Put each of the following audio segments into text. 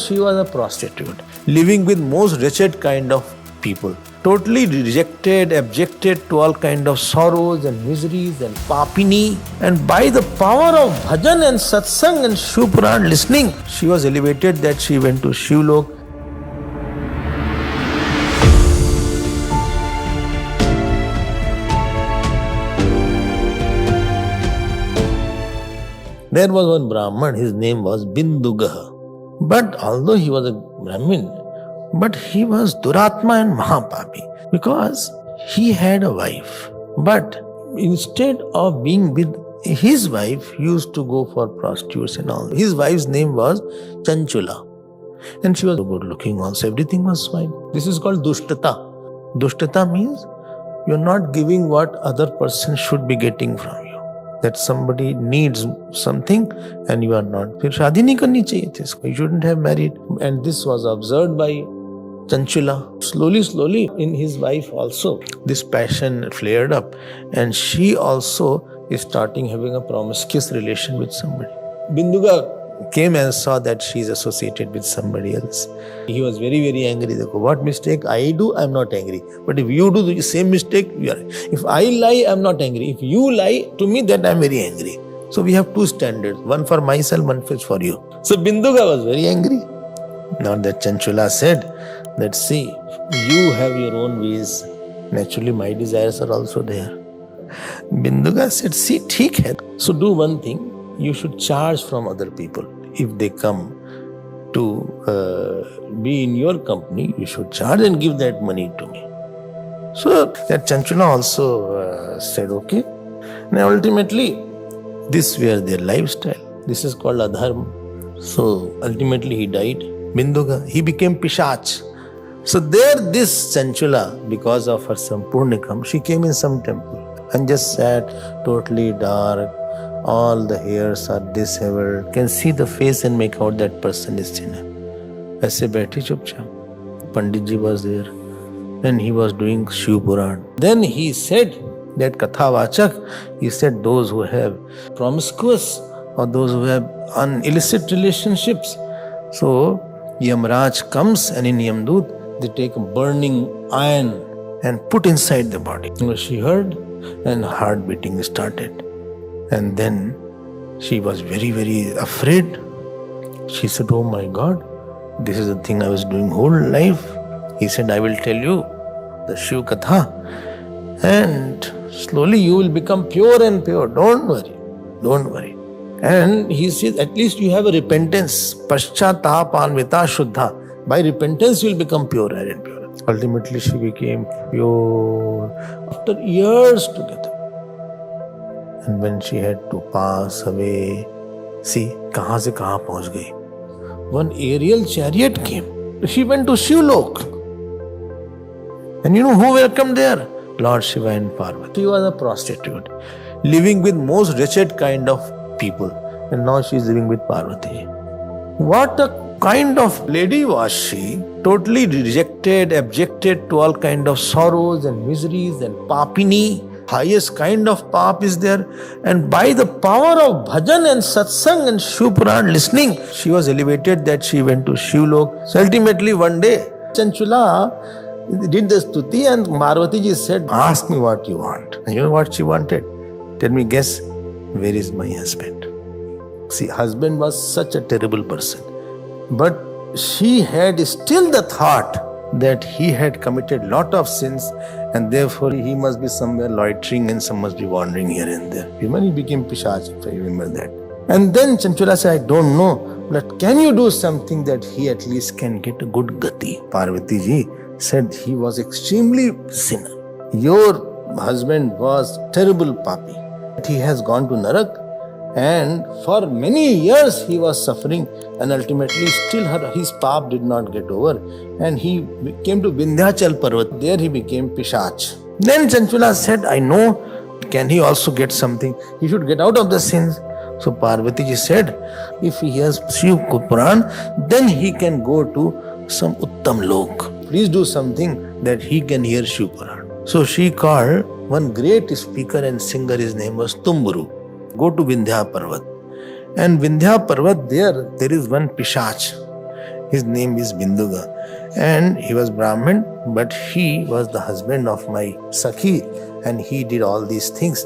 she was a prostitute, living with most wretched kind of people. Totally rejected, abjected to all kind of sorrows and miseries and papini. And by the power of bhajan and satsang and Shiv Puran listening, she was elevated that she went to Shivlok. There was one Brahman, his name was Binduga. But although he was a Brahmin, but he was Duratma and Mahapapi because he had a wife. But instead of being with his wife, he used to go for prostitutes and all. His wife's name was Chanchula. And she was good looking also. Everything was fine. This is called Dushtata. Dushtata means you're not giving what other person should be getting from you. That somebody needs something and you are not. फिर शादी नहीं करनी चाहिए थी इसको. You shouldn't have married. And this was observed by Chanchula. Slowly, in his wife also, this passion flared up. And she also is starting having a promiscuous relation with somebody. Binduga came and saw that she is associated with somebody else. He was very, very angry. What mistake I do, I am not angry. But if you do the same mistake, you are. If I lie, I am not angry. If you lie to me, then I am very angry. So we have two standards. One for myself, one for you. So Binduga was very angry. Now that Chanchula said that, see, you have your own ways. Naturally, my desires are also there. Binduga said, see, theek hai. So do one thing. You should charge from other people. If they come to be in your company, you should charge and give that money to me. So that Chanchula also said, okay. Now ultimately, this were their lifestyle. This is called adharma. So ultimately he died. Binduga, he became Pishach. So there this Chanchula, because of her Sampurnikam, she came in some temple and just sat totally dark. All the hairs are disheveled. Can see the face and make out that person is sinner. ऐसे बैठी चुपचाप. Pandit ji was there. Then he was doing Shiv Puran. Then he said that Katha Vachak, he said those who have promiscuous or those who have illicit relationships. So Yamraj comes and in Yamdut they take a burning iron and put inside the body. She heard and heart beating started. And then she was very, very afraid. She said, oh my God, this is the thing I was doing whole life. He said, I will tell you the Shiv Katha. And slowly you will become pure and pure. Don't worry. And he says, at least you have a repentance. Paschatapanvita Shuddha. By repentance you will become purer and purer. Ultimately she became pure after years together. And when she had to pass away, see, kahan se kahan pahunch gayi. One aerial chariot came. She went to Shivlok. And you know who welcomed there? Lord Shiva and Parvati. She was a prostitute, living with most wretched kind of people. And now she is living with Parvati. What a kind of lady was she? Totally rejected, abjected to all kind of sorrows and miseries and papini. Highest kind of pap is there. And by the power of bhajan and satsang and Shiv Puran listening, she was elevated that she went to Shivlok. So ultimately one day, Chanchula did the stuti and Parvati ji said, ask me what you want. And you know what she wanted? Tell me, guess, where is my husband? See, husband was such a terrible person. But she had still the thought that he had committed lot of sins and therefore he must be somewhere loitering and some must be wandering here and there. He became Pishach, if I remember that. And then Chanchula said, I don't know, but can you do something that he at least can get a good gati? Parvati ji said he was extremely sinner. Your husband was terrible papi. He has gone to Narak and for many years he was suffering and ultimately still his pap did not get over and he came to Vindhyachal Parvat. There he became Pishach. Then Chanchula said, I know, can he also get something? He should get out of the sins. So Parvati ji said, if he has Shiv Puran, then he can go to some Uttam Lok. Please do something that he can hear Shiv Puran. So she called one great speaker and singer, his name was Tumburu. Go to Vindhya Parvat. And Vindhya Parvat, there is one Pishach. His name is Binduga. And he was Brahmin, but he was the husband of my Sakhi, and he did all these things.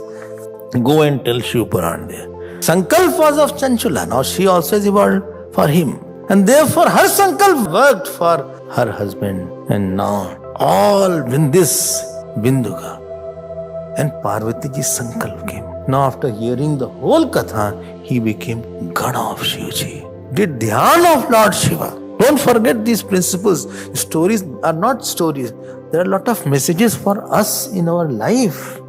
Go and tell Shiv Puran there. Sankalp was of Chanchula. Now she also is evolved for him. And therefore her Sankalp worked for her husband. And now all in this Binduga. And Parvati ji Sankalp came. Now after hearing the whole Katha, he became God of Shivji. Did dhyan of Lord Shiva. Don't forget these principles. Stories are not stories. There are a lot of messages for us in our life.